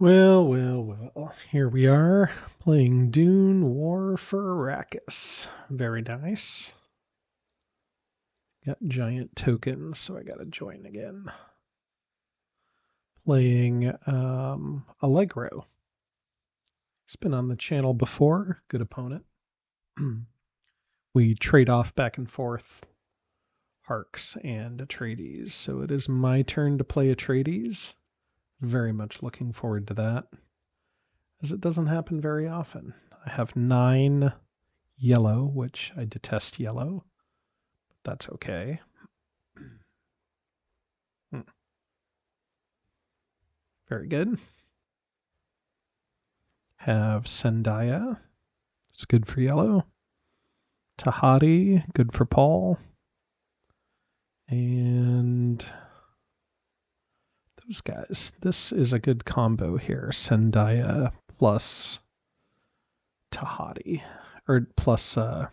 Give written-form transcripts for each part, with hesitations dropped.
Well. Here we are playing Dune War for Arrakis. Very nice. Got giant tokens, so I gotta join again. Playing Allegro. He's been on the channel before. Good opponent. We trade off back and forth Harks and Atreides, so it is my turn to play Atreides. Very much looking forward to that, as it doesn't happen very often. I have 9 yellow, which I detest yellow, but that's okay. Very good. Have Zendaya. It's good for yellow. Tahati, good for Paul. And those guys. This is a good combo here. Zendaya plus Tahati. Or plus all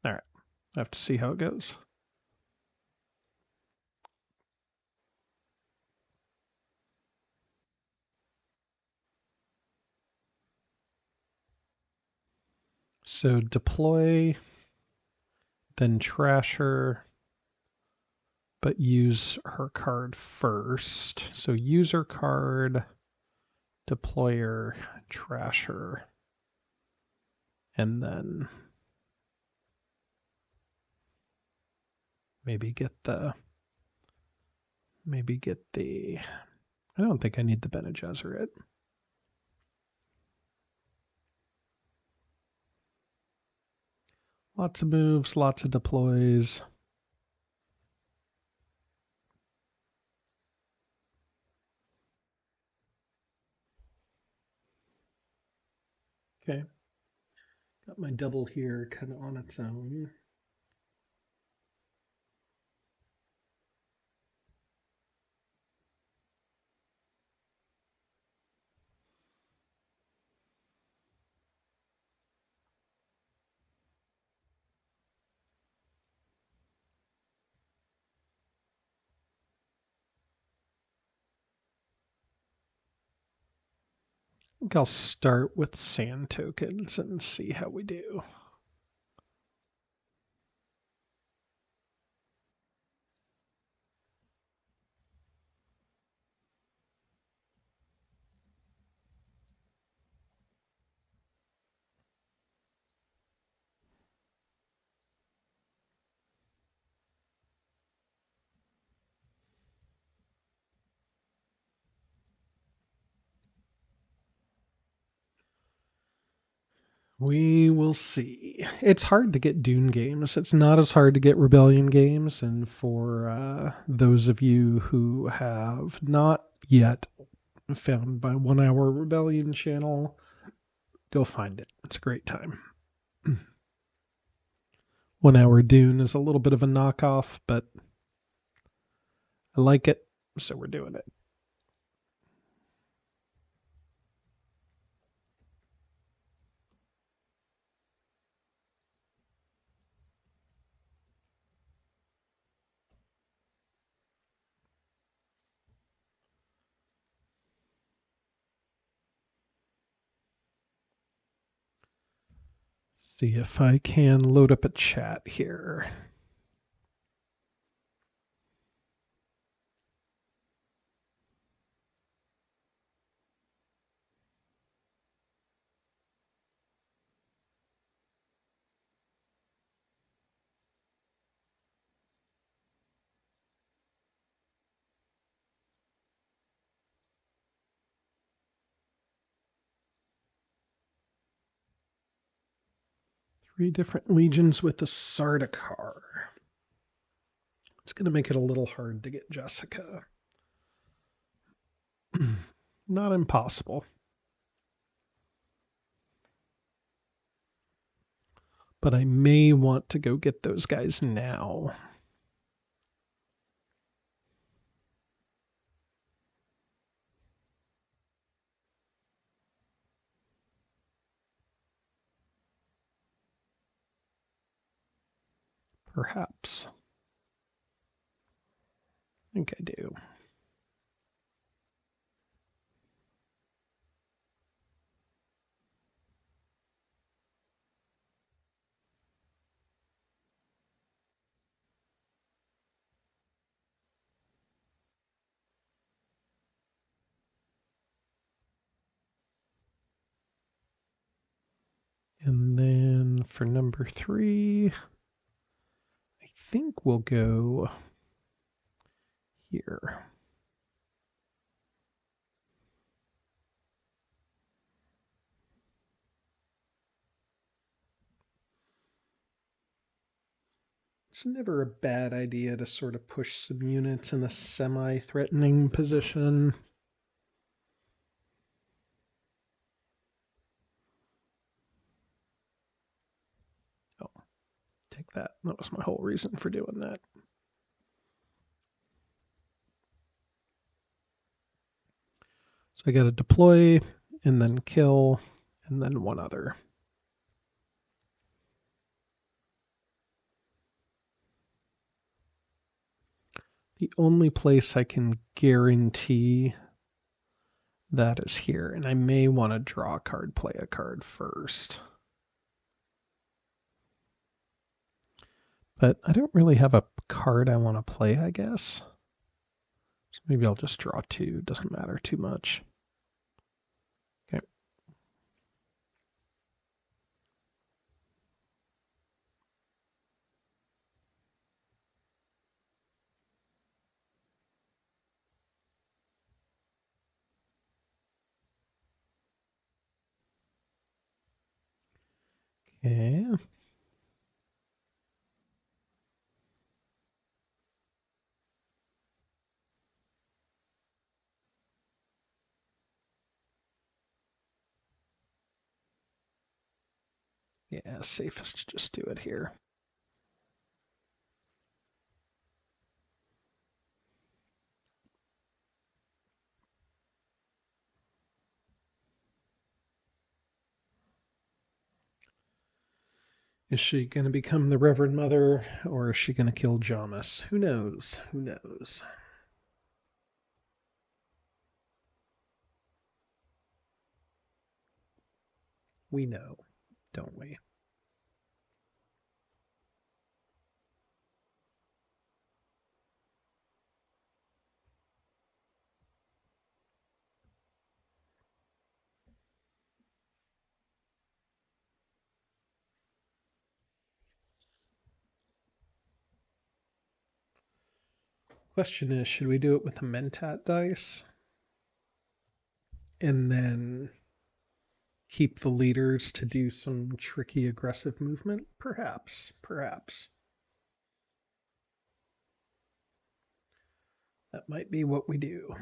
right. I have to see how it goes. So deploy, then trash her, but use her card first. So user card, deployer, trasher, and then maybe get the I don't think I need the Bene Gesserit. Lots of moves, lots of deploys. Okay. Got my double here kind of on its own. I think I'll start with sand tokens and see how we do. We will see. It's hard to get Dune games. It's not as hard to get Rebellion games. And for those of you who have not yet found my 1 Hour Rebellion channel, go find it. It's a great time. 1 Hour Dune is a little bit of a knockoff, but I like it, so we're doing it. See if I can load up a chat here. Three different legions with the Sardaukar. It's going to make it a little hard to get Jessica. Not impossible. But I may want to go get those guys now. Perhaps. I think I do. And then for number 3, I think we'll go here. It's never a bad idea to sort of push some units in a semi-threatening position. Oh, take that. That was my whole reason for doing that. So I got to deploy and then kill and then one other. The only place I can guarantee that is here, and I may want to draw a card, play a card first. But I don't really have a card I want to play, I guess. So maybe I'll just draw 2. Doesn't matter too much. Okay. Okay. Yeah, safest to just do it here. Is she going to become the Reverend Mother, or is she going to kill Jamis? Who knows? Who knows? We know, don't we? Question is, should we do it with the Mentat dice? And then keep the leaders to do some tricky aggressive movement? Perhaps, perhaps. That might be what we do.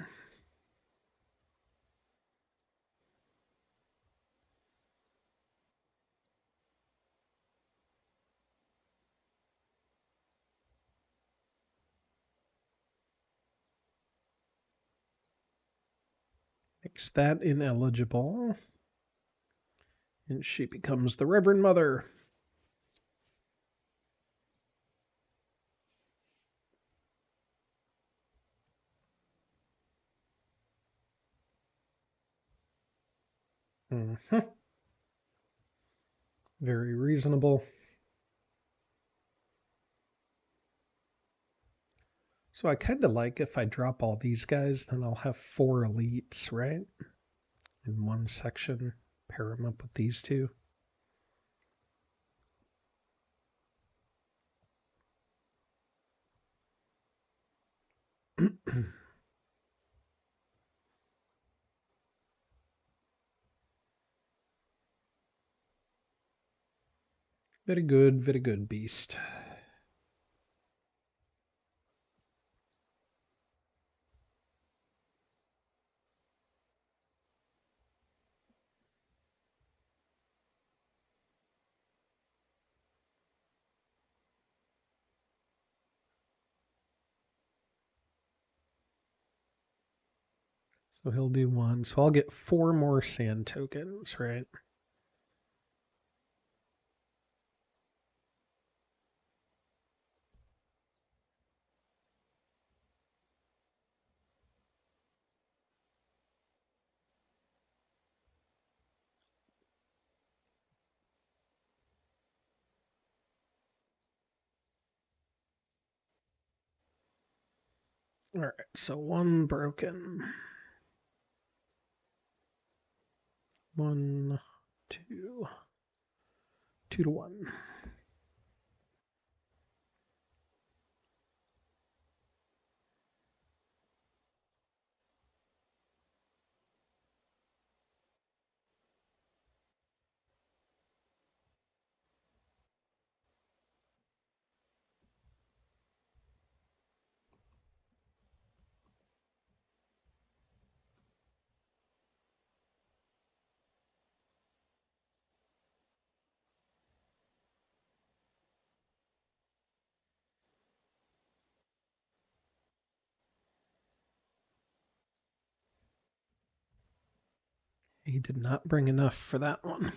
Makes that ineligible. And she becomes the Reverend Mother. Mm-hmm. Very reasonable. So I kind of like if I drop all these guys, then I'll have 4 elites, right? In one section, pair them up with these 2. very good, beast. So he'll do 1. So I'll get 4 more sand tokens, right? All right, so one broken. 1, 2, 2-1. He did not bring enough for that one.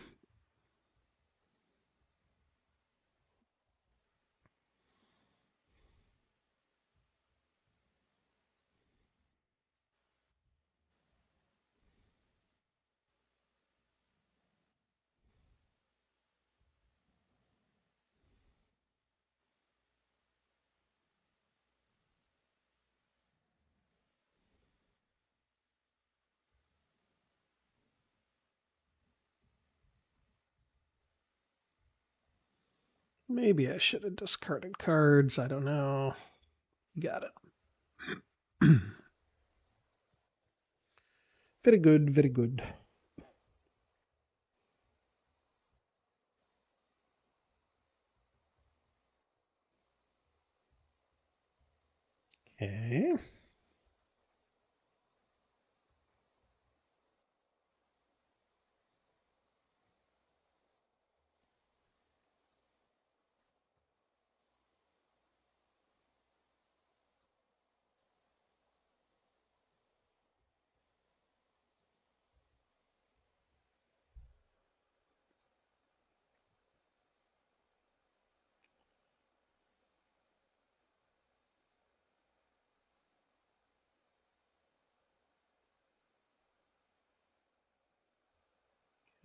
Maybe I should have discarded cards. I don't know. Got it. Very good, very good. Okay.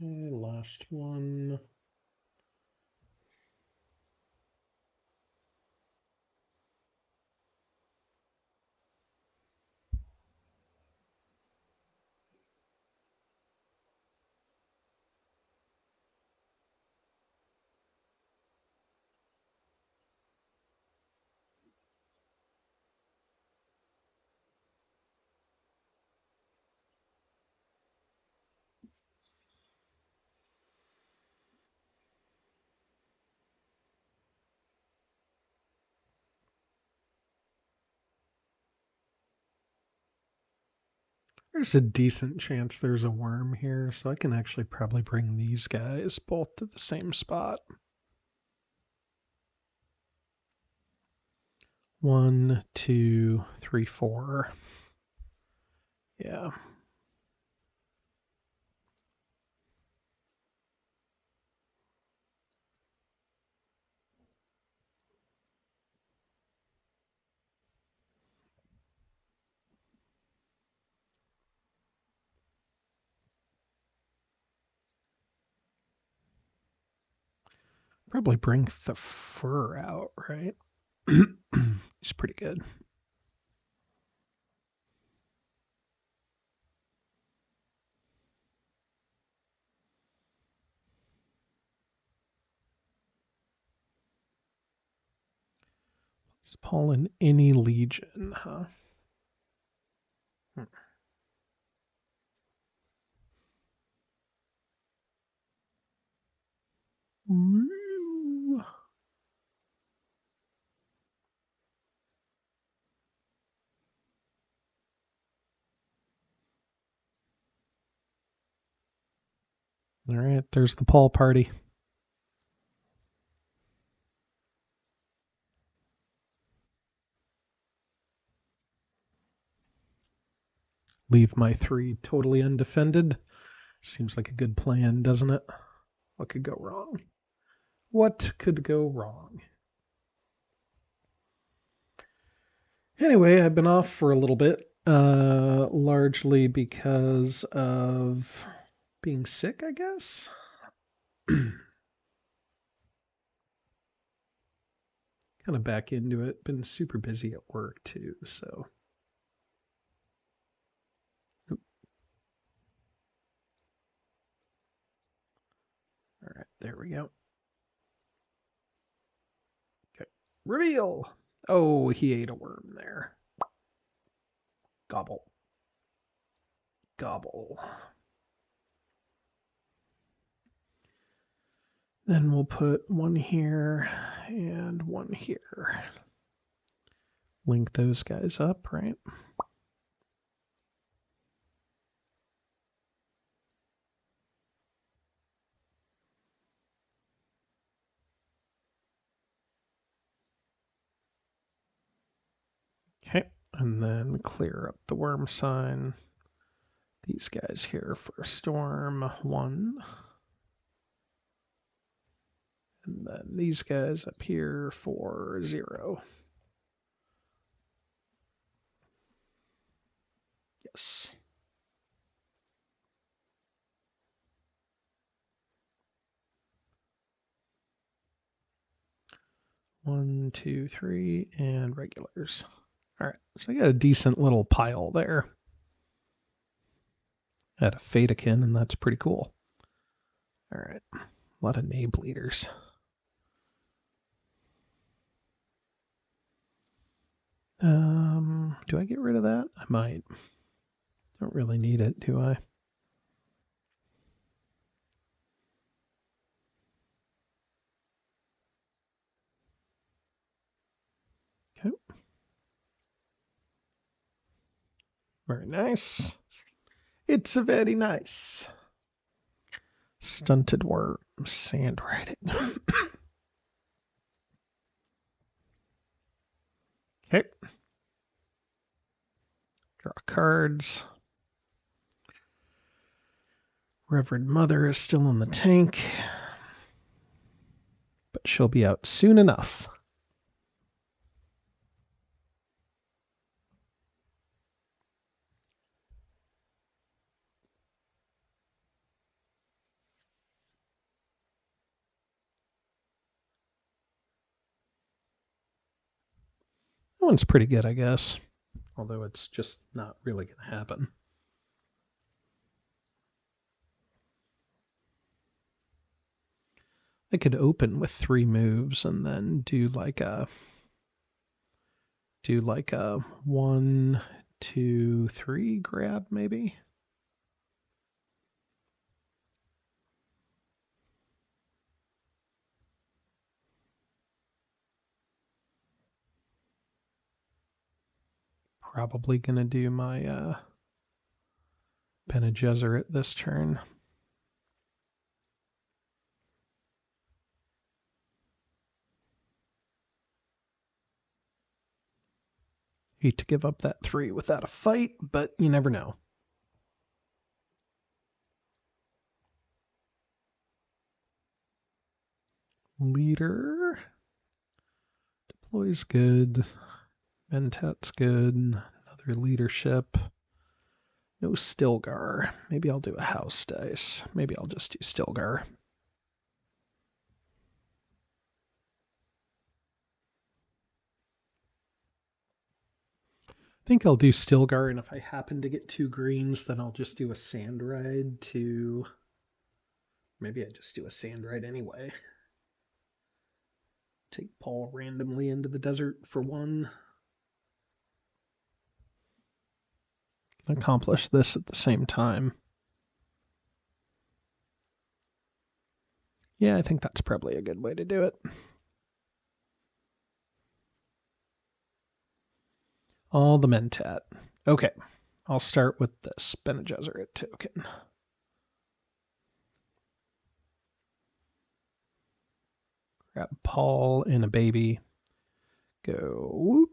Okay, last one. There's a decent chance there's a worm here, so I can actually probably bring these guys both to the same spot. 1, 2, 3, 4. Yeah. Probably bring the fur out, right? He's pretty good. Is Paul in any legion, huh? All right, there's the Paul party. Leave my 3 totally undefended. Seems like a good plan, doesn't it? What could go wrong? What could go wrong? Anyway, I've been off for a little bit, largely because of being sick, I guess. Kind of back into it. Been super busy at work too, so right, there we go. Okay, reveal. Oh, he ate a worm there. Gobble. Gobble. Then we'll put one here and one here. Link those guys up, right? Okay, and then clear up the worm sign. These guys here for storm 1. And then these guys up here for 0. Yes. One, two, three, and regulars. All right, so I got a decent little pile there. I had a Fatakin, and that's pretty cool. All right, a lot of name bleeders. Do I get rid of that? I might. Don't really need it, do I? Okay. Very nice. It's a very nice. Stunted worm, sand riding. Okay. Draw cards. Reverend Mother is still in the tank, but she'll be out soon enough. That one's pretty good, I guess, although it's just not really going to happen. I could open with 3 moves and then do like a 1, 2, 3 grab maybe. Probably gonna do my Bene Gesserit this turn. Hate to give up that 3 without a fight, but you never know. Leader. Deploy's good. Mentat's good. Another leadership. No Stilgar. Maybe I'll do a house dice. Maybe I'll just do Stilgar. I think I'll do Stilgar, and if I happen to get 2 greens, then I'll just do a sand ride to... Maybe I just do a sand ride anyway. Take Paul randomly into the desert for 1. Accomplish this at the same time. Yeah, I think that's probably a good way to do it. All the Mentat. Okay, I'll start with this Bene Gesserit token. Grab Paul and a baby. Go whoop.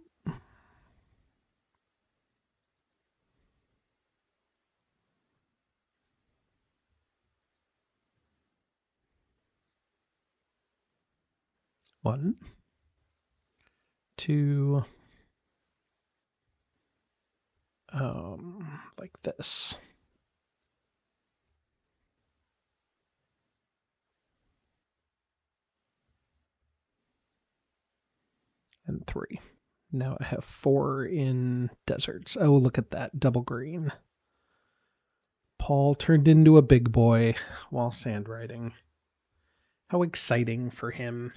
One, 2, like this. And 3. Now I have 4 in deserts. Oh, look at that, double green. Paul turned into a big boy while sand riding. How exciting for him.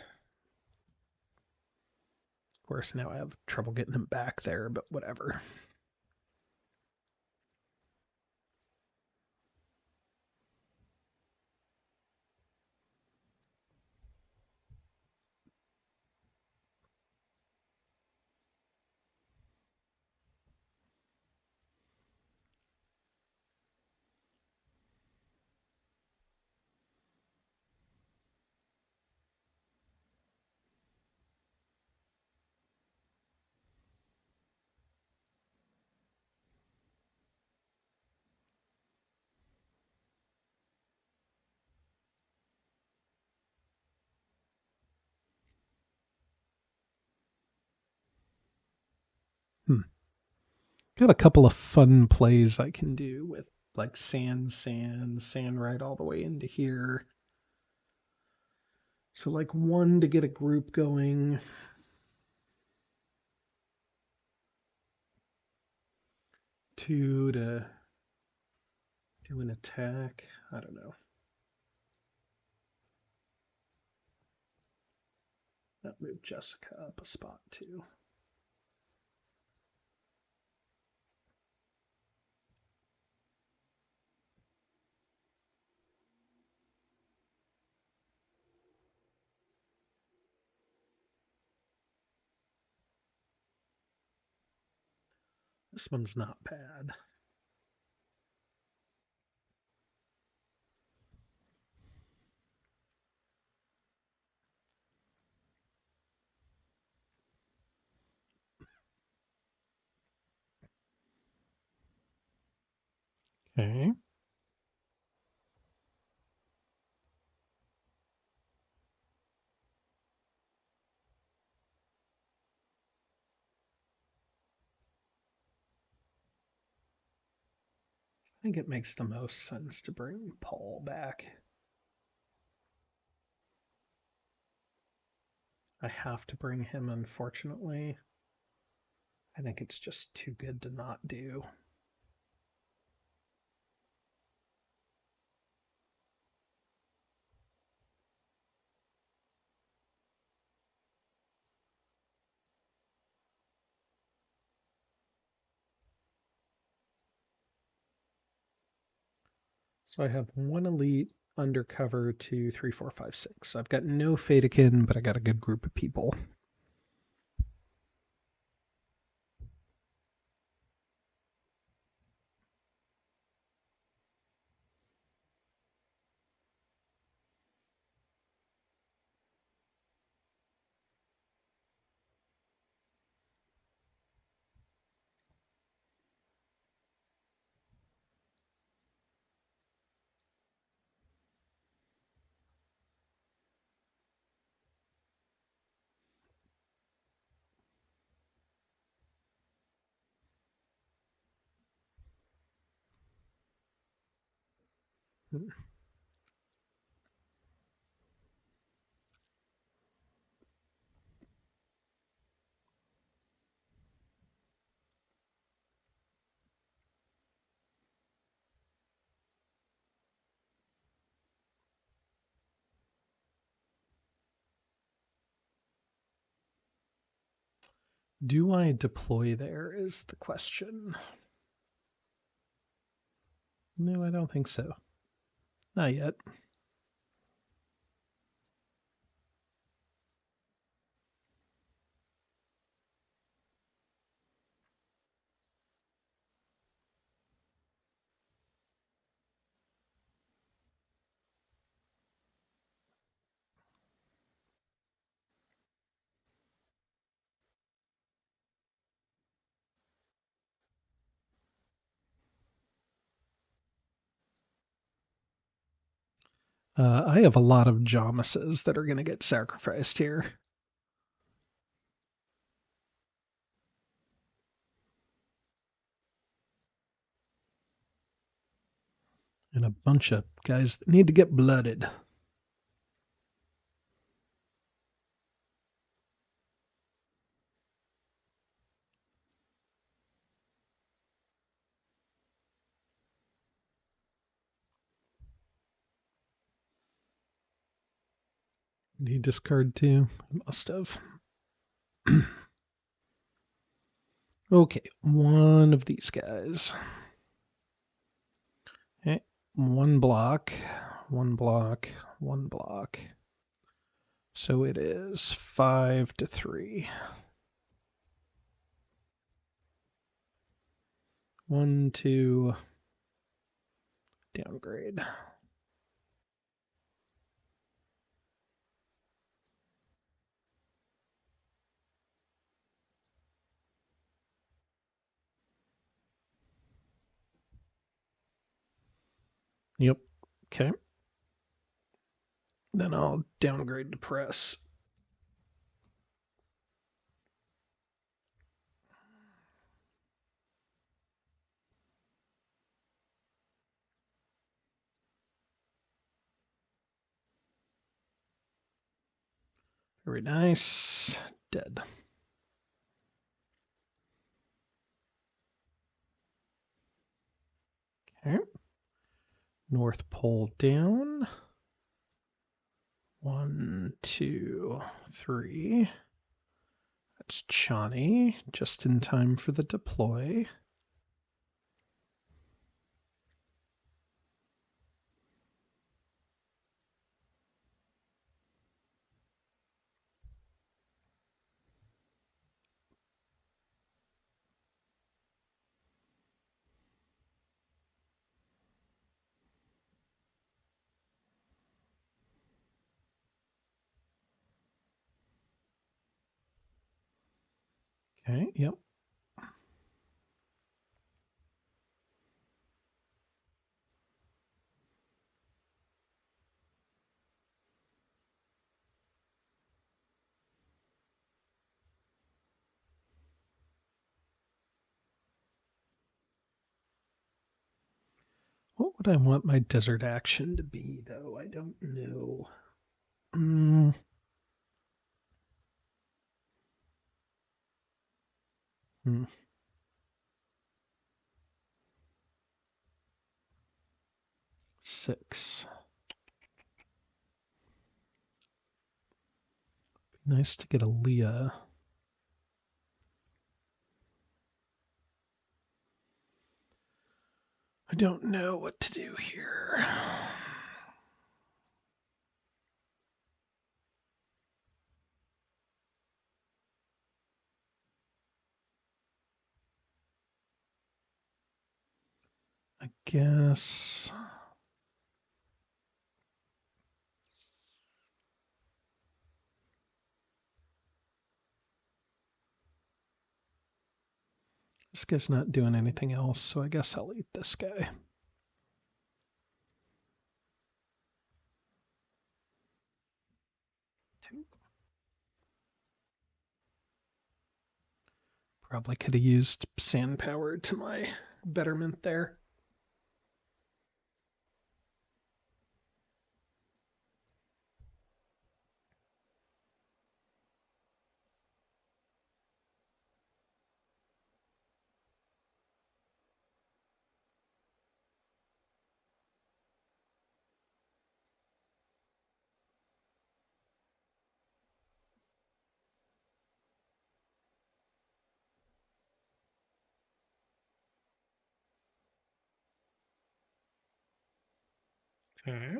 Of course, now I have trouble getting him back there, but whatever. Hmm. Got a couple of fun plays I can do with like sand, sand, sand right all the way into here. So like 1 to get a group going, 2 to do an attack. I don't know. That moved Jessica up a spot too. This one's not bad. Okay. I think it makes the most sense to bring Paul back. I have to bring him, unfortunately. I think it's just too good to not do. So I have 1 elite, undercover, 2, 3, 4, 5, 6. I've got no Fadakin, but I got a good group of people. Do I deploy there is the question. No, I don't think so. Not yet. I have a lot of Jamuses that are going to get sacrificed here. And a bunch of guys that need to get blooded. Did he discard two? He must have. Okay, one of these guys. Okay, one block, one block, one block. So it is 5-3. 1, 2, downgrade. Yep. Okay. Then I'll downgrade to press. Very nice. Dead. Okay. North Pole down. 1, 2, 3. That's Chani, just in time for the deploy. Okay, yep. What would I want my desert action to be, though? I don't know. 6. Nice to get a Leah. I don't know what to do here. I guess this guy's not doing anything else, so I guess I'll eat this guy. Probably could have used sand power to my betterment there. Okay.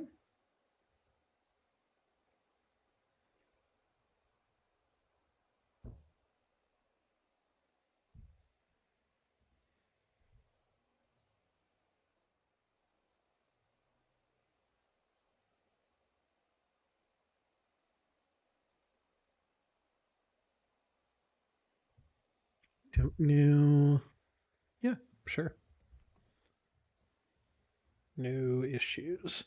Don't know. Yeah, sure. No issues.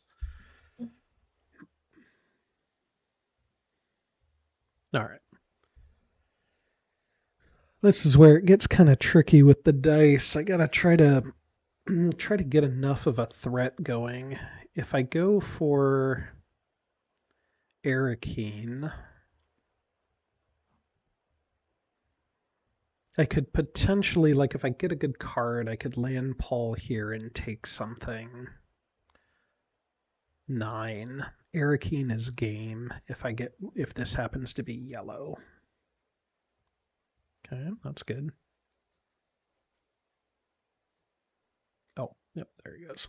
All right. This is where it gets kind of tricky with the dice. I gotta try to get enough of a threat going. If I go for Arrakis, I could potentially, like, if I get a good card, I could land Paul here and take something. 9. Arrakis is game if this happens to be yellow. Okay, that's good. Oh, yep, there he goes.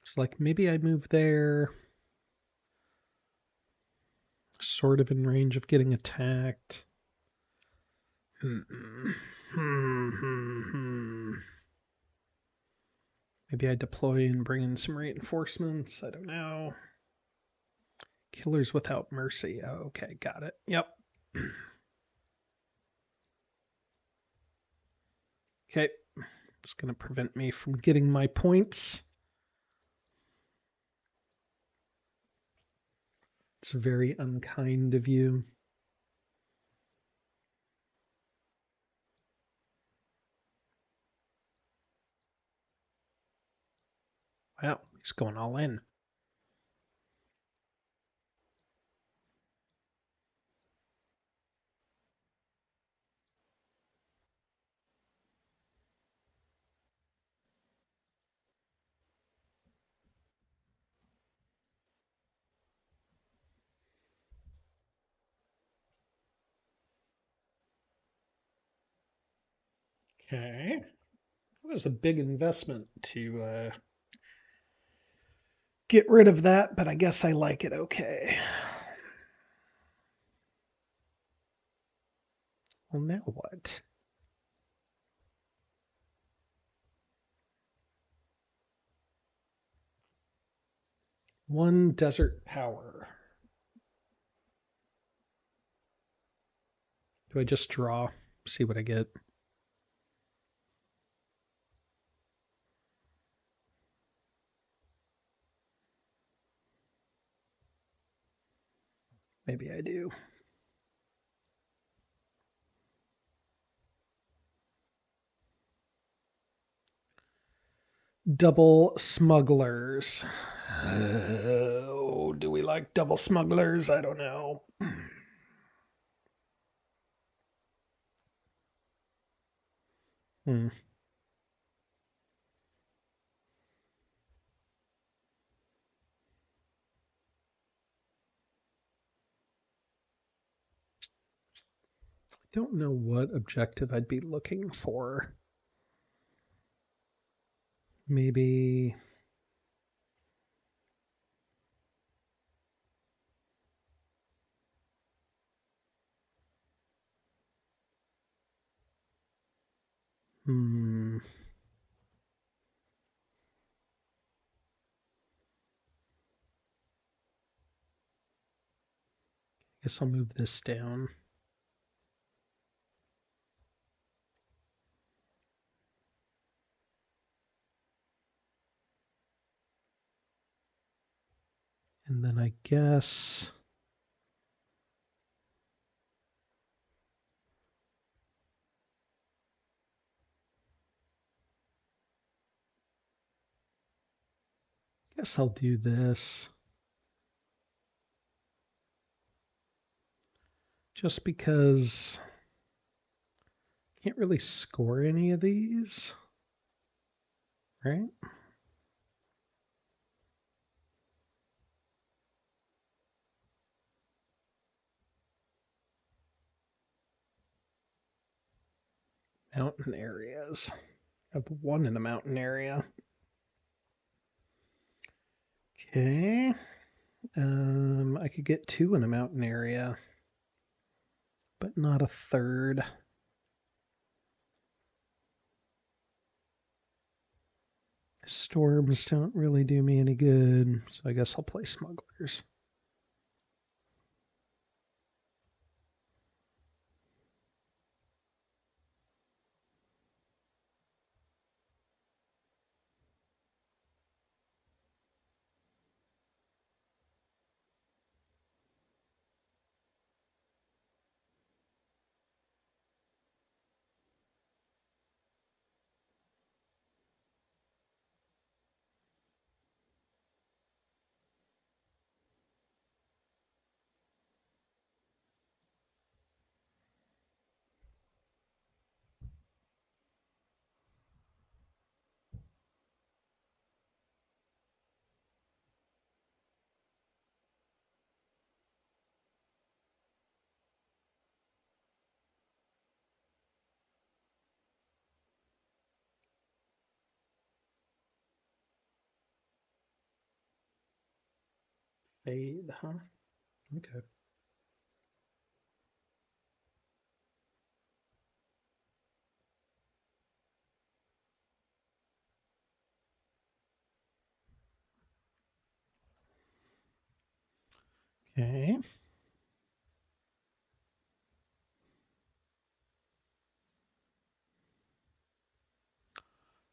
It's like maybe I move there, sort of in range of getting attacked. Maybe I deploy and bring in some reinforcements. I don't know. Killers without mercy. Oh, okay, got it. Yep. Okay, it's going to prevent me from getting my points. It's very unkind of you. Wow, he's going all in. Okay. It was a big investment to get rid of that, but I guess I like it okay. Well, now what? One desert power. Do I just draw? See what I get? Maybe I do. Double smugglers. Oh, do we like double smugglers? I don't know. Hmm. Don't know what objective I'd be looking for. Maybe hmm. Guess I'll move this down. And then I guess I'll do this. Just because I can't really score any of these, right? Mountain areas. I have one in a mountain area. Okay. I could get two in a mountain area, but not a third. Storms don't really do me any good, so I guess I'll play smugglers. Fade, huh? Okay. Okay.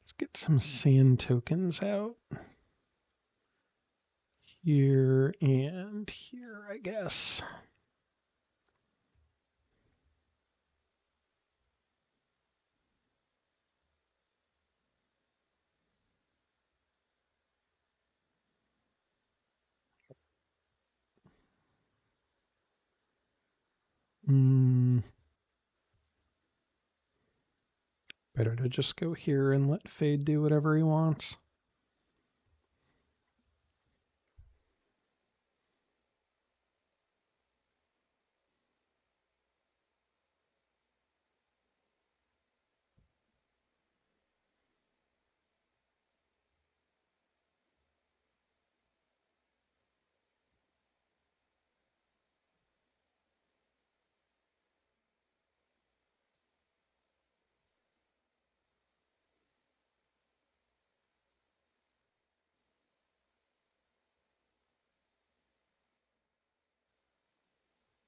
Let's get some sand tokens out here and here, I guess. Better to just go here and let Fade do whatever he wants.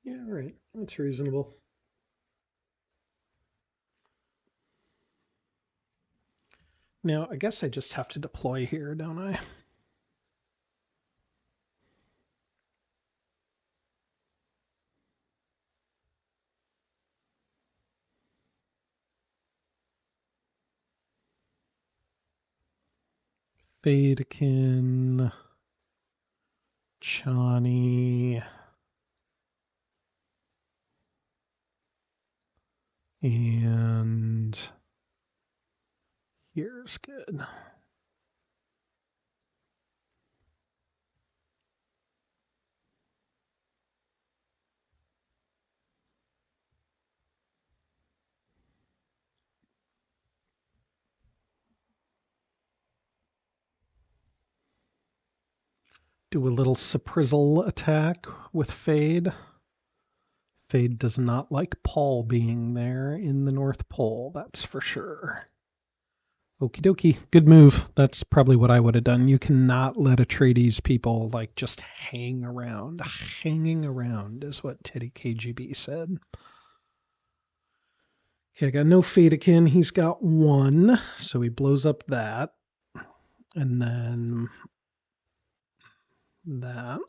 Yeah, right. That's reasonable. Now, I guess I just have to deploy here, don't I? Fadekin, Chani, and here's good. Do a little surprisal attack with Fade. Fade does not like Paul being there in the North Pole, that's for sure. Okie dokie. Good move. That's probably what I would have done. You cannot let Atreides people like just hang around. Hanging around is what Teddy KGB said. Okay, I got no Fadekin. He's got one, so he blows up that. And then that.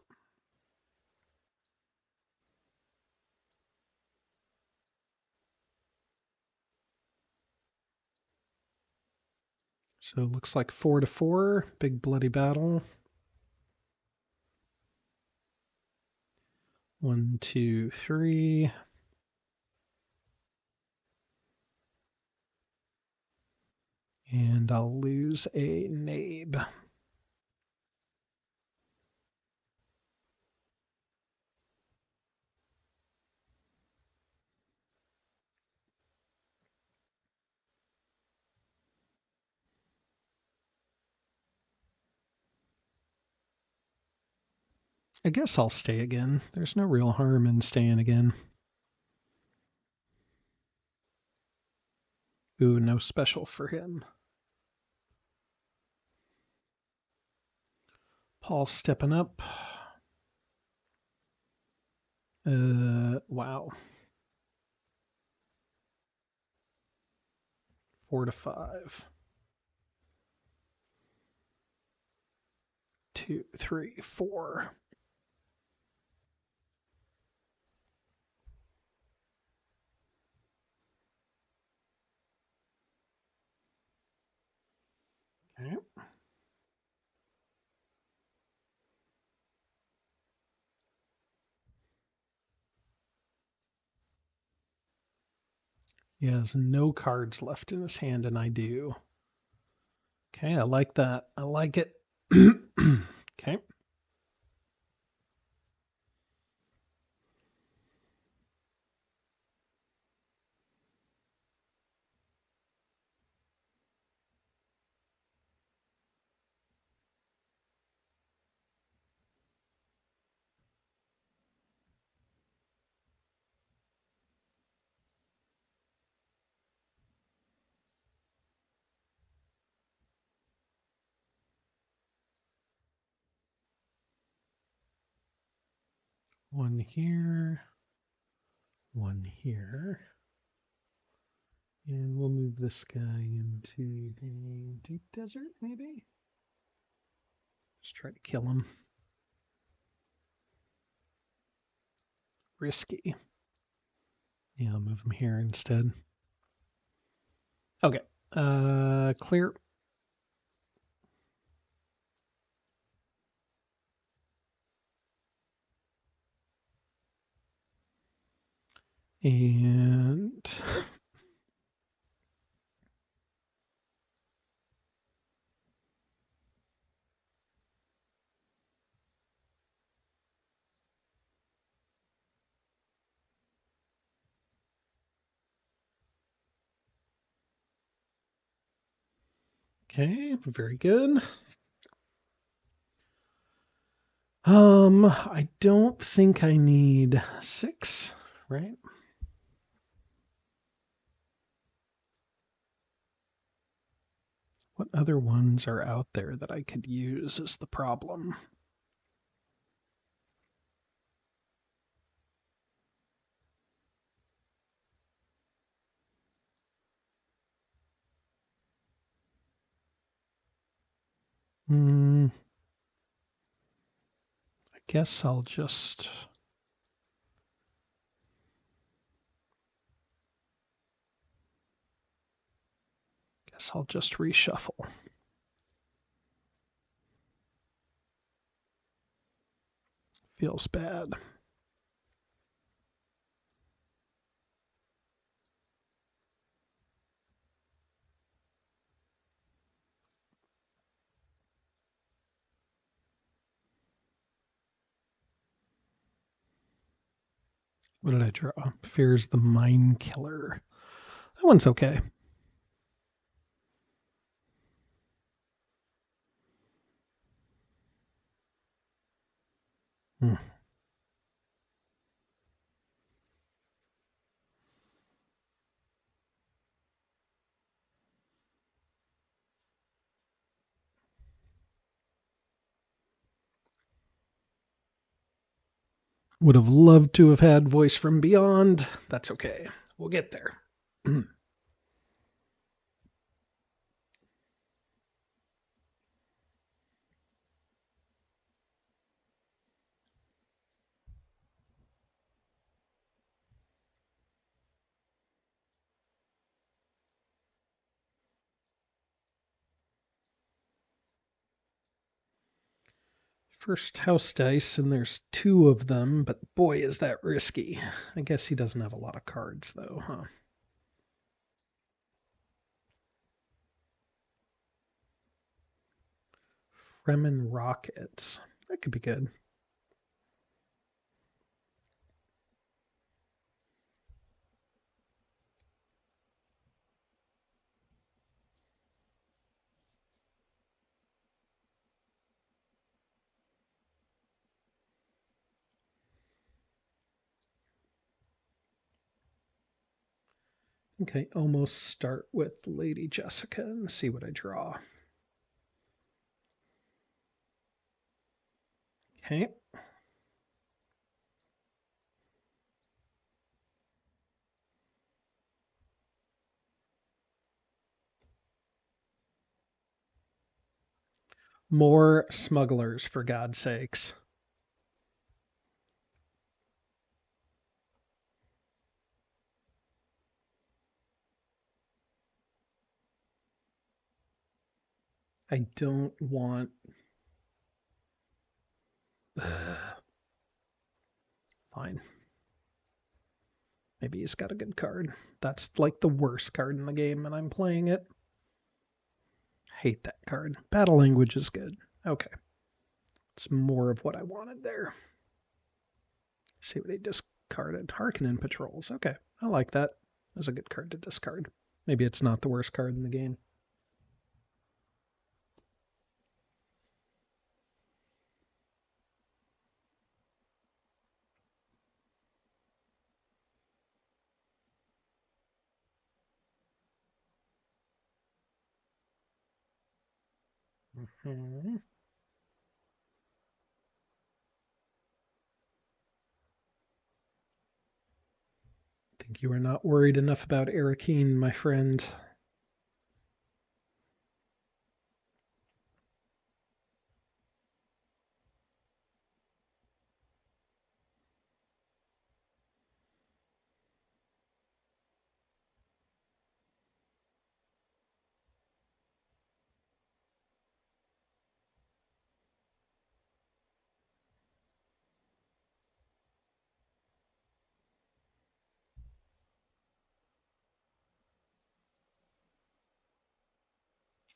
So it looks like 4-4. Big bloody battle. 1, 2, 3. And I'll lose a nabe. I guess I'll stay again. There's no real harm in staying again. Ooh, no special for him. Paul stepping up. Wow. 4-5. 2, 3, 4. Okay. He has no cards left in his hand, and I do. Okay, I like that. I like it. Okay. One here, one here. And we'll move this guy into the deep desert, maybe? Just try to kill him. Risky. Yeah, I'll move him here instead. Okay. Clear. And okay, very good. I don't think I need 6, right? What other ones are out there that I could use is the problem. I guess I'll just reshuffle. Feels bad. What did I draw? Fears the Mind Killer. That one's okay. Hmm. Would have loved to have had Voice from Beyond. That's okay. We'll get there. First house dice, and there's 2 of them, but boy, is that risky. I guess he doesn't have a lot of cards, though, huh? Fremen Rockets. That could be good. Okay, almost start with Lady Jessica and see what I draw. Okay. More smugglers, for God's sakes. I don't want... Fine. Maybe he's got a good card. That's like the worst card in the game, and I'm playing it. Hate that card. Battle language is good. Okay. It's more of what I wanted there. See what he discarded. Harkonnen Patrols. Okay. I like that. That's a good card to discard. Maybe it's not the worst card in the game. Mm-hmm. You are not worried enough about Arrakis, my friend.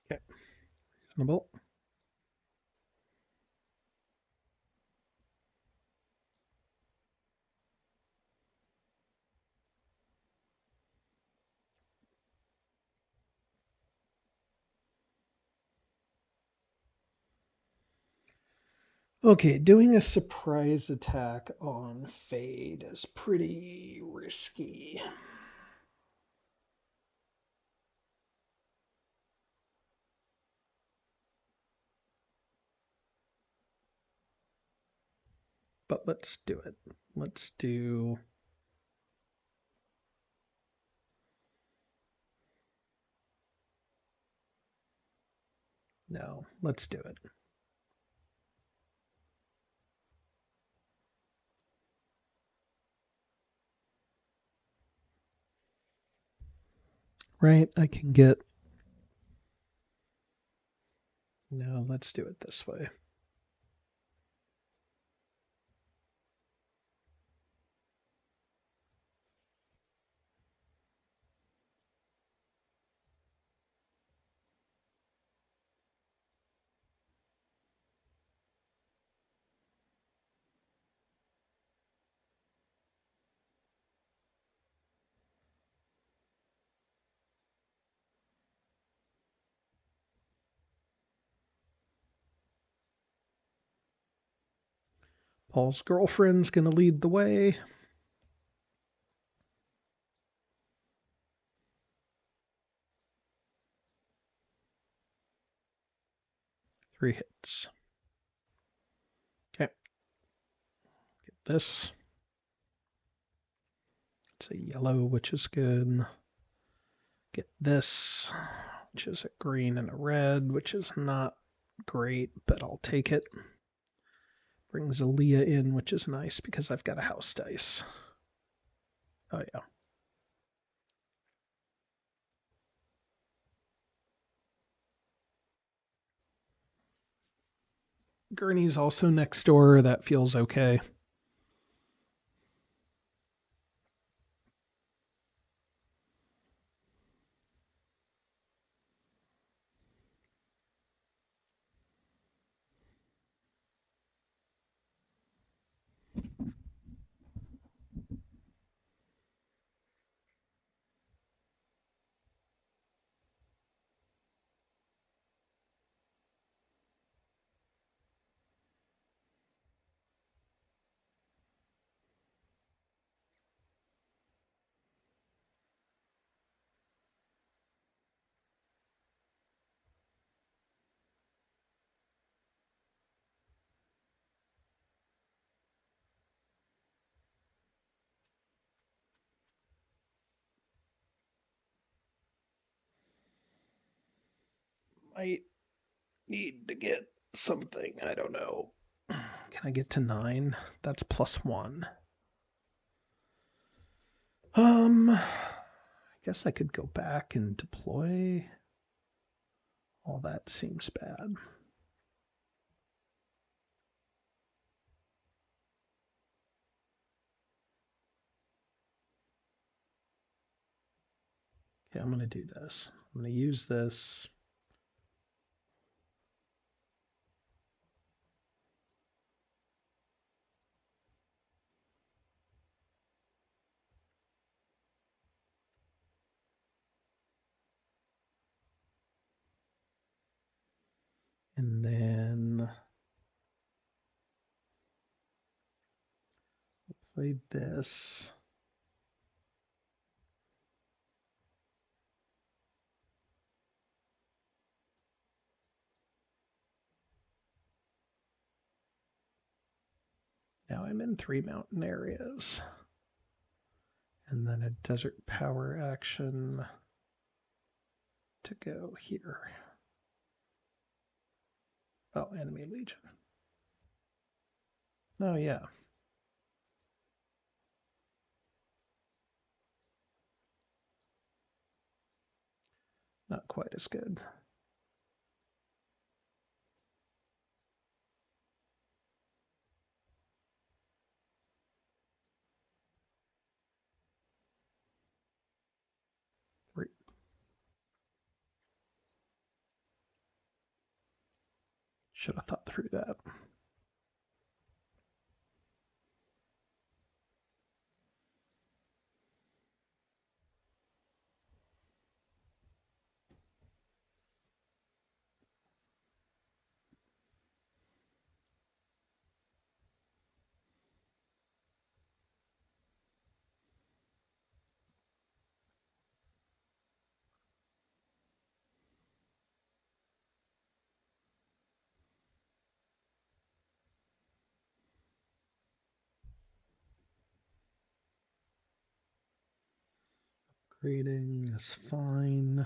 Okay, reasonable. Okay, doing a surprise attack on Fade is pretty risky. But let's do it. Let's do... No, let's do it. Right, I can get... No, let's do it this way. Paul's girlfriend's gonna lead the way. Three hits. Okay, get this. It's a yellow, which is good. Get this, which is a green and a red, which is not great, but I'll take it. Brings Aaliyah in, which is nice because I've got a house dice. Oh, yeah. Gurney's also next door. That feels okay. Might need to get something. I don't know. Can I get to 9? That's +1. I guess I could go back and deploy. All that seems bad. Okay, I'm going to do this. I'm going to use this. And then play this. Now I'm in 3 mountain areas. And then a desert power action to go here. Oh, enemy legion. Oh, yeah. Not quite as good. Three. Should have thought through that. Grading is fine.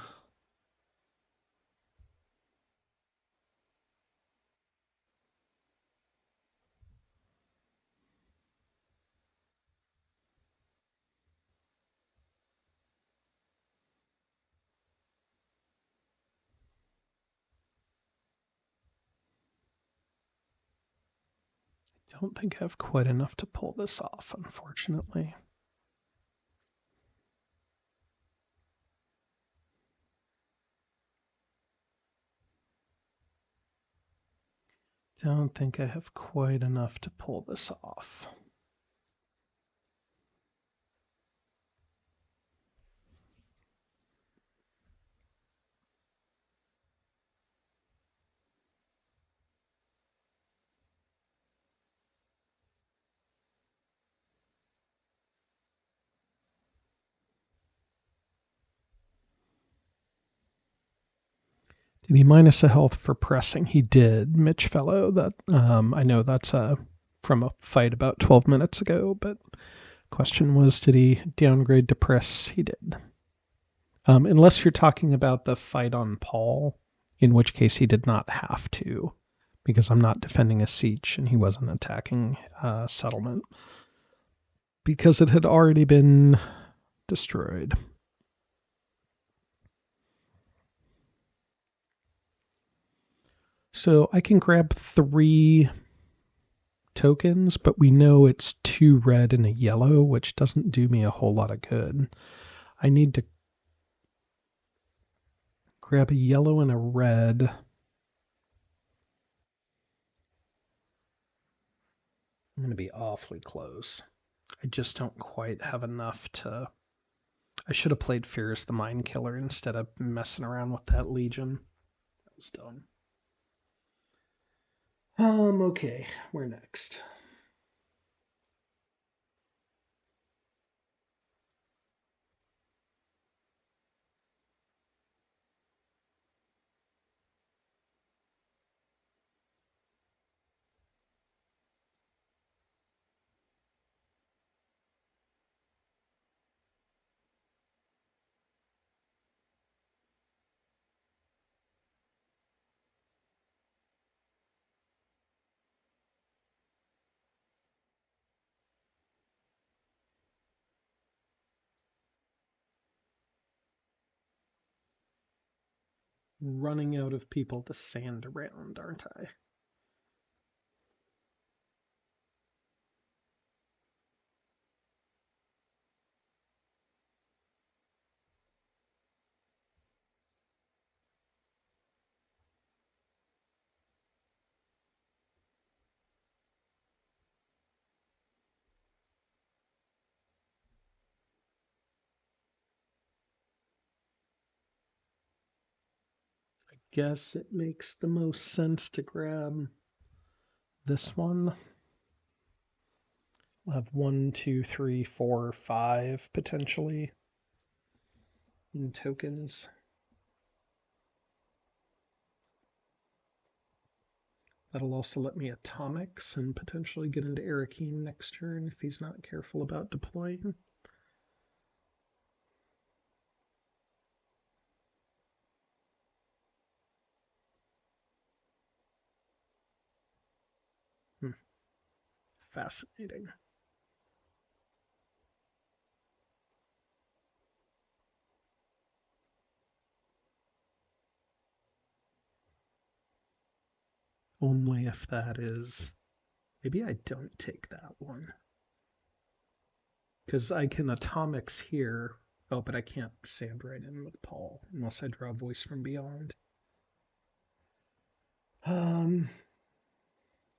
I don't think I have quite enough to pull this off, unfortunately. Don't think I have quite enough to pull this off. Did he minus a health for pressing? He did, Mitch Fellow. That I know that's from a fight about 12 minutes ago, but question was, did he downgrade to press? He did. Unless you're talking about the fight on Paul, in which case he did not have to, because I'm not defending a siege and he wasn't attacking settlement, because it had already been destroyed. So I can grab 3 tokens, but we know it's 2 red and a yellow, which doesn't do me a whole lot of good. I need to grab a yellow and a red. I'm going to be awfully close. I just don't quite have enough to... I should have played Fierce the Mind Killer instead of messing around with that Legion. That was dumb. Okay, where next? Running out of people to sand around, aren't I? I guess it makes the most sense to grab this one. I'll have 1, 2, 3, 4, 5 potentially in tokens. That'll also let me atomics and potentially get into Arrakis next turn if he's not careful about deploying. Hmm. Fascinating. Only if that is. Maybe I don't take that one. Because I can atomics here. Oh, but I can't sand right in with Paul unless I draw a voice from beyond. Um,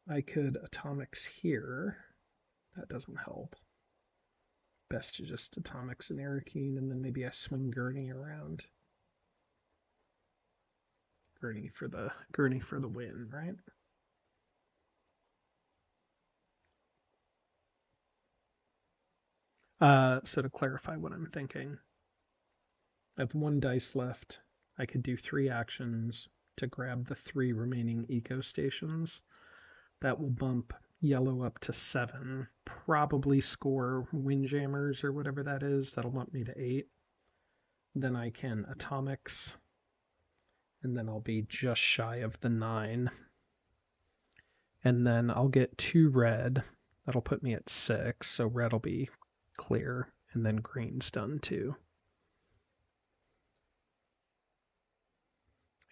I could atomics here. That doesn't help. Best to just atomics and Arakeen, and then maybe I swing Gurney around. Gurney for the win, right? So to clarify what I'm thinking, I have one dice left. I could do 3 actions to grab the 3 remaining eco stations. That will bump yellow up to 7. Probably score Windjammers or whatever that is. That'll bump me to 8. Then I can atomics, and then I'll be just shy of the 9. And then I'll get 2 red. That'll put me at 6. So red will be clear, and then green's done too.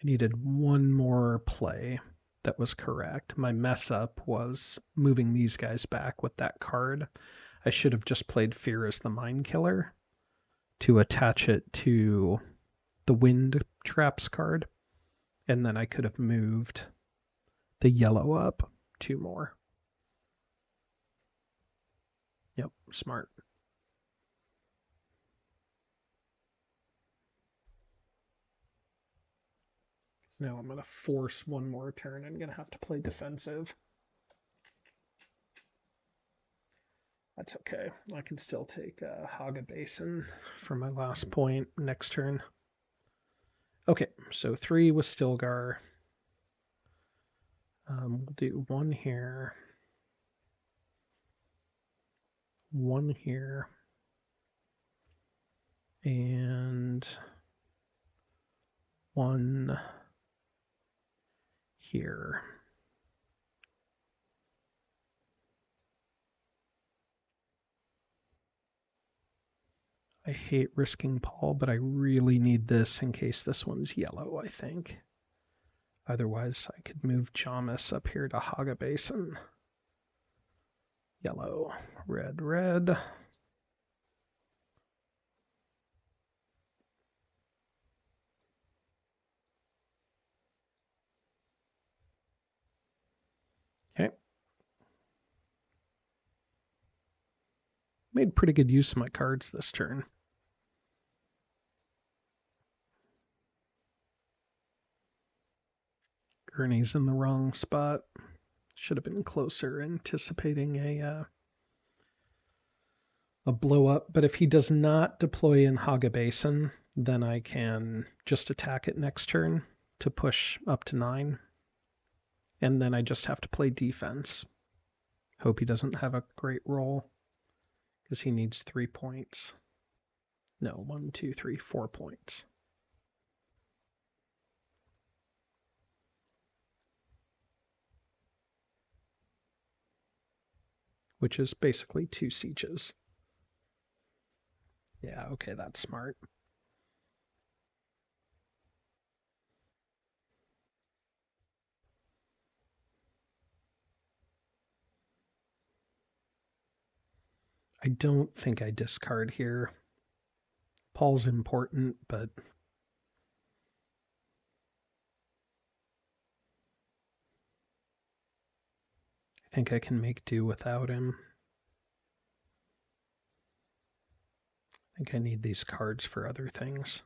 I needed one more play that was correct. My mess up was moving these guys back with that card. I should have just played Fear as the Mind Killer to attach it to the Wind Traps card, and then I could have moved the yellow up 2 more. Yep, smart. Now I'm going to force one more turn. I'm going to have to play defensive. That's okay. I can still take Haga Basin for my last point next turn. Okay, so 3 with Stilgar. We'll do 1 here. 1 here. And 1 here. I hate risking Paul, but I really need this in case this one's yellow, I think. Otherwise, I could move Jamis up here to Haga Basin. Yellow, red, red. Okay. Made pretty good use of my cards this turn. Gurney's in the wrong spot. Should have been closer, anticipating a blow up. But if he does not deploy in Haga Basin, then I can just attack it next turn to push up to 9. And then I just have to play defense. Hope he doesn't have a great roll, because he needs 3 points. No, 1, 2, 3, 4 points. Which is basically 2 sieges. Yeah, okay, that's smart. I don't think I discard here. Paul's important, but I think I can make do without him. I think I need these cards for other things.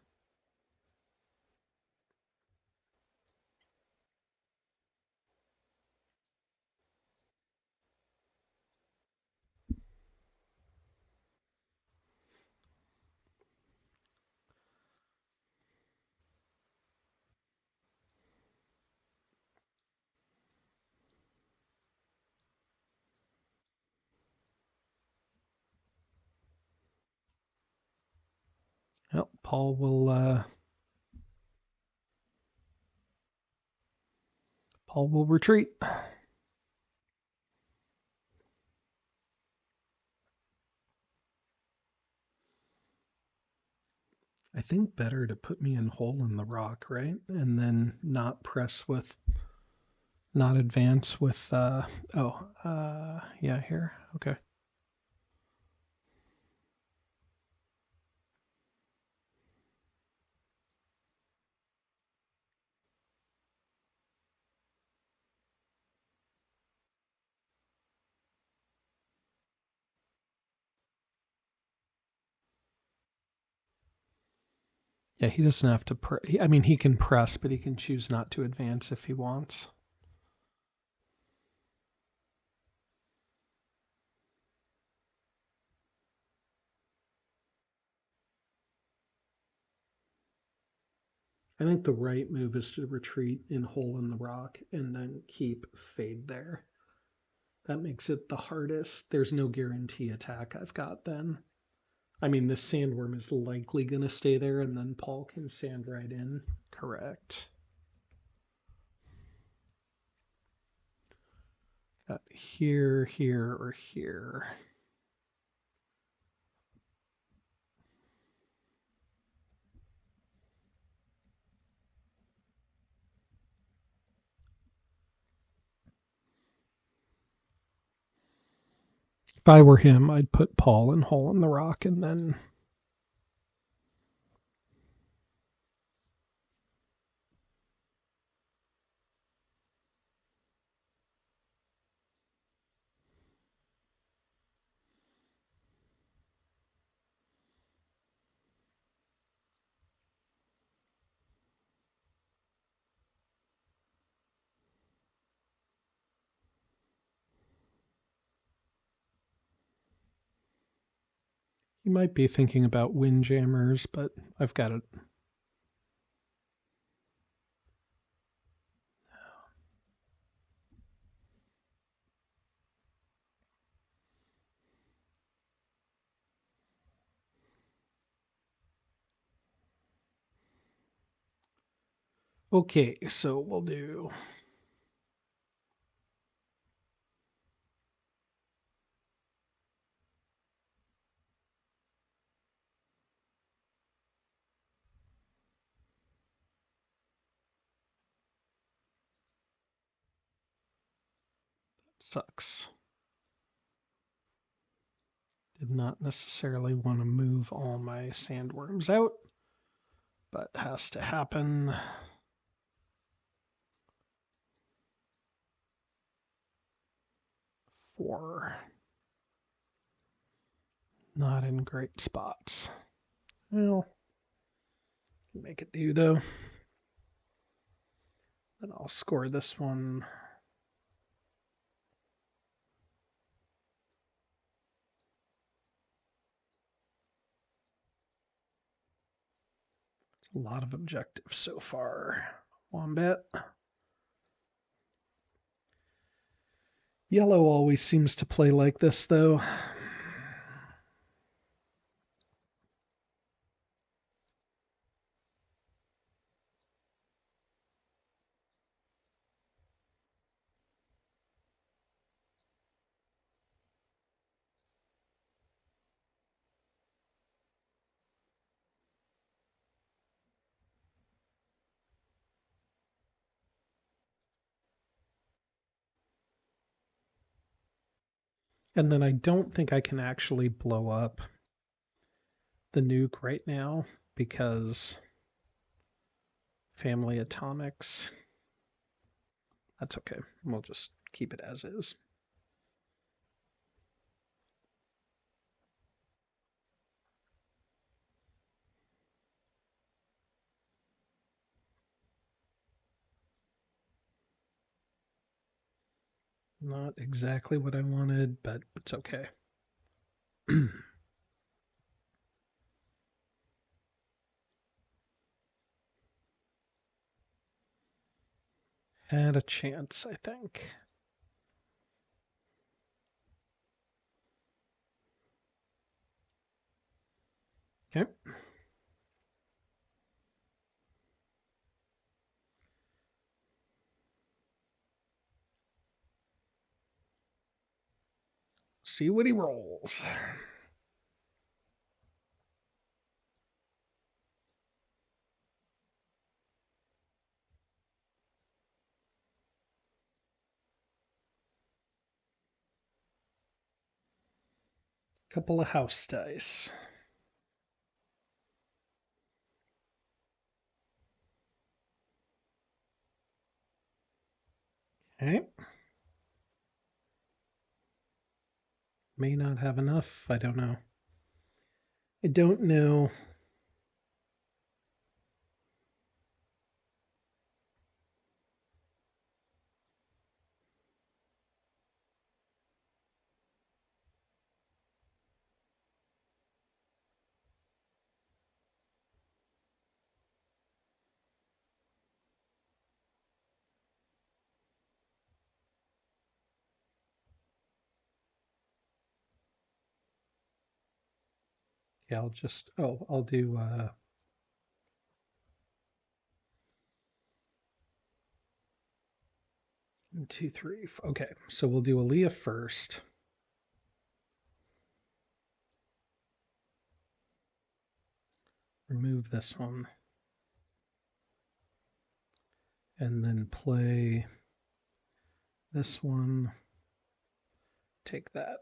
Well, Paul will retreat. think better to put me in hole in the rock, right? And then not press with, not advance with, yeah, here. Okay. Yeah, he doesn't have to, I mean, he can press, but he can choose not to advance if he wants. I think the right move is to retreat in hole in the rock and then keep fade there. That makes it the hardest. There's no guarantee attack I've got then. I mean, this sandworm is likely going to stay there, and then Paul can sand right in. Correct. Got here, here, or here. If I were him, I'd put Paul in hole in the rock and then you might be thinking about windjammers, but I've got it. Okay, so we'll do sucks. Did not necessarily want to move all my sandworms out, but has to happen. For not in great spots. Well, make it do though. Then I'll score this one. It's a lot of objectives so far. Wombat. Yellow always seems to play like this though. And then I don't think I can actually blow up the nuke right now because family atomics. That's okay. We'll just keep it as is. Not exactly what I wanted, but it's okay. Had a chance, I think. Okay. See what he rolls. Couple of house dice. Okay. May not have enough. I don't know. I don't know. Yeah, I'll do 1, 2, 3. Okay, so we'll do Aaliyah first. Remove this one. And then play this one. Take that.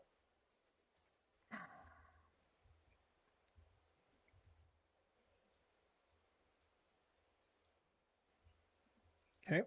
Okay.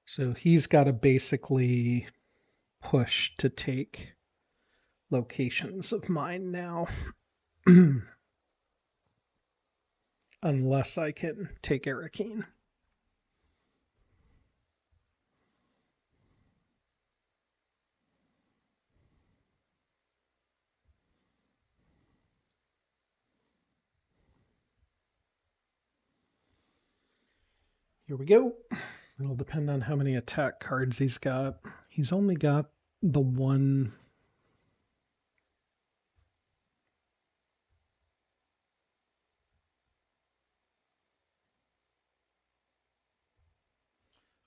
So he's got to basically push to take locations of mine now. Unless I can take Arrakis. Here we go. It'll depend on how many attack cards he's got. He's only got the one.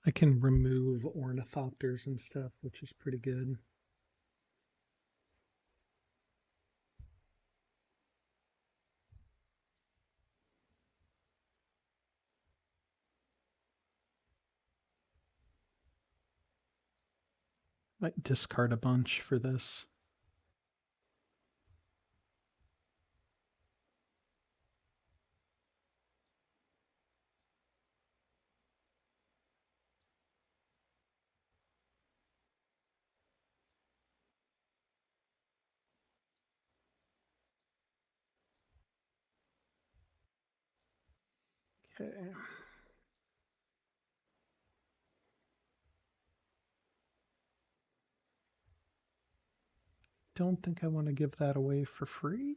I can remove ornithopters and stuff, which is pretty good. Might discard a bunch for this. Okay. Don't think I want to give that away for free.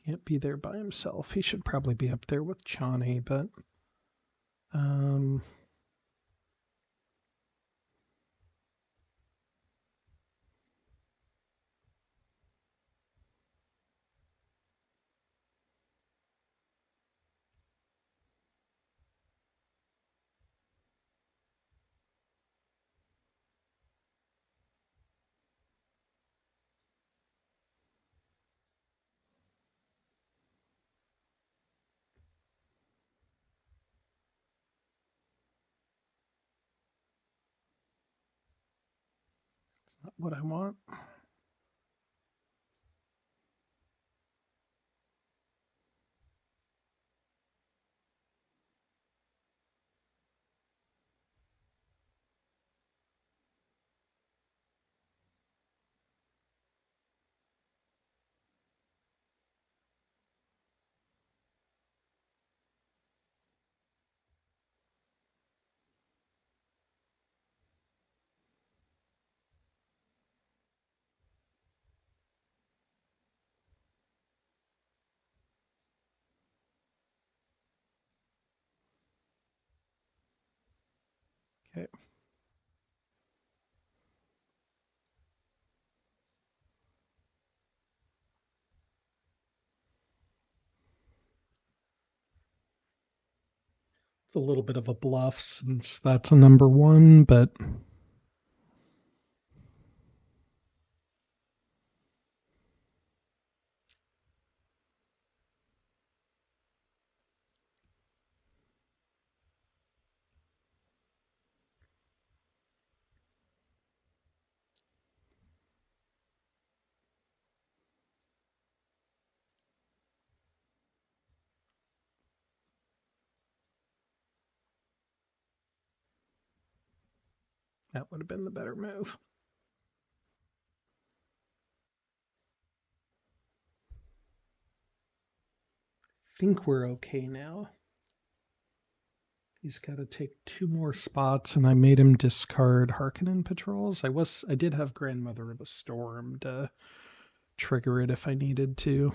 Can't be there by himself. He should probably be up there with Chani, but it's not what I want. Okay. It's a little bit of a bluff since that's a number one, but that would have been the better move. I think we're okay now. He's got to take two more spots, and I made him discard Harkonnen patrols. I did have Grandmother of a Storm to trigger it if I needed to.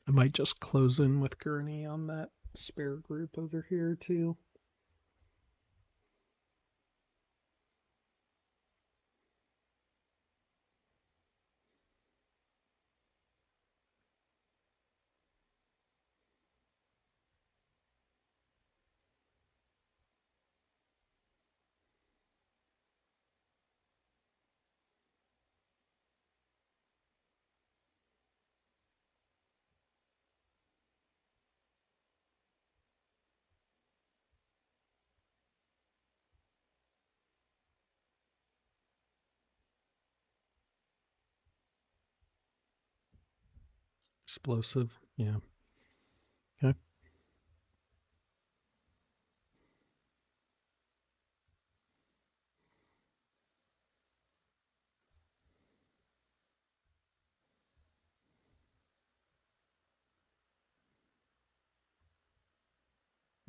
I might just close in with Gurney on that spare group over here too. Explosive, yeah. Okay.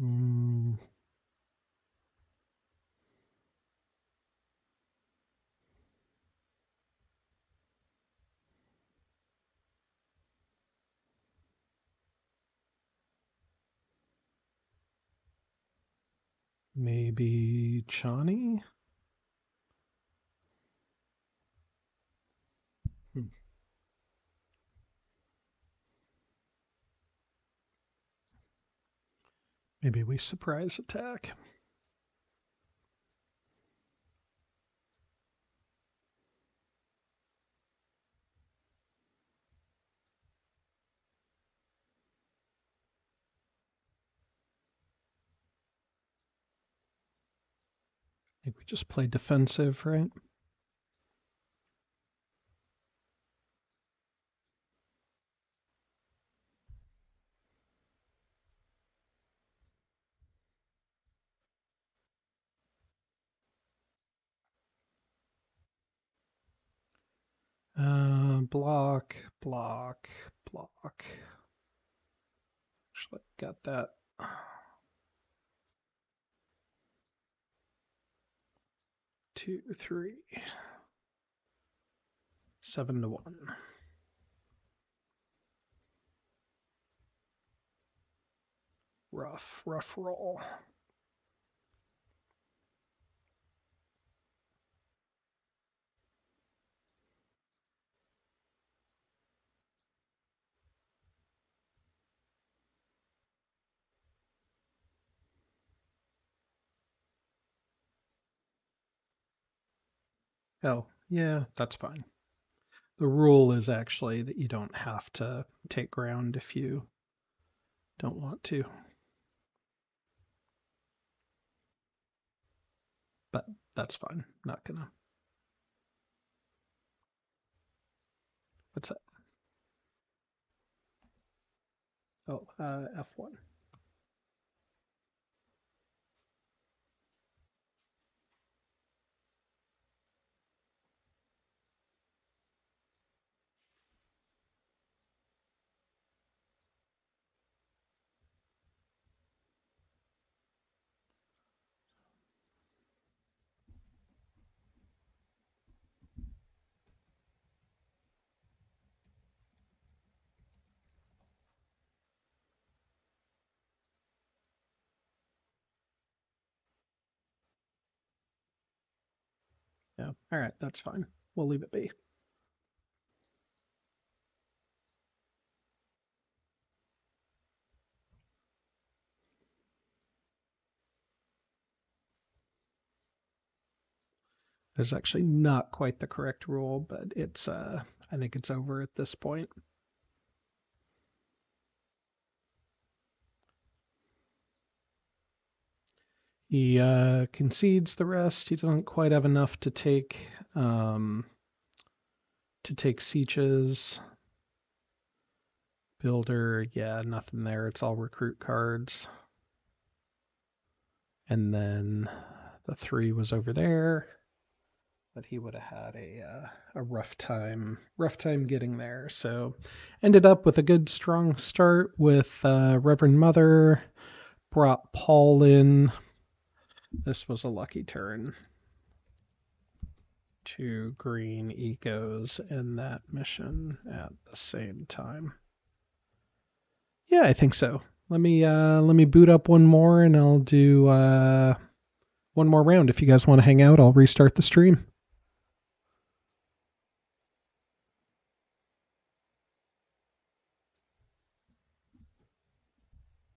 Mm, maybe Chani? Hmm. Maybe we surprise attack. I think we just play defensive, right? Block, block, block. Actually, got that. 2, 3. 7-1. Rough, rough roll. Oh, yeah, that's fine. The rule is actually that you don't have to take ground if you don't want to, but that's fine. Not gonna. What's that? Oh, F1. Yeah. All right, that's fine. We'll leave it be. There's actually not quite the correct rule, but it's I think it's over at this point. He concedes the rest. He doesn't quite have enough to take Sieges. Builder, yeah, nothing there. It's all recruit cards. And then the 3 was over there, but he would have had a rough time getting there. So ended up with a good strong start with Reverend Mother, brought Paul in. This was a lucky turn. 2 green ecos in that mission at the same time. Yeah, I think so. Let me boot up one more and I'll do one more round. If you guys want to hang out, I'll restart the stream.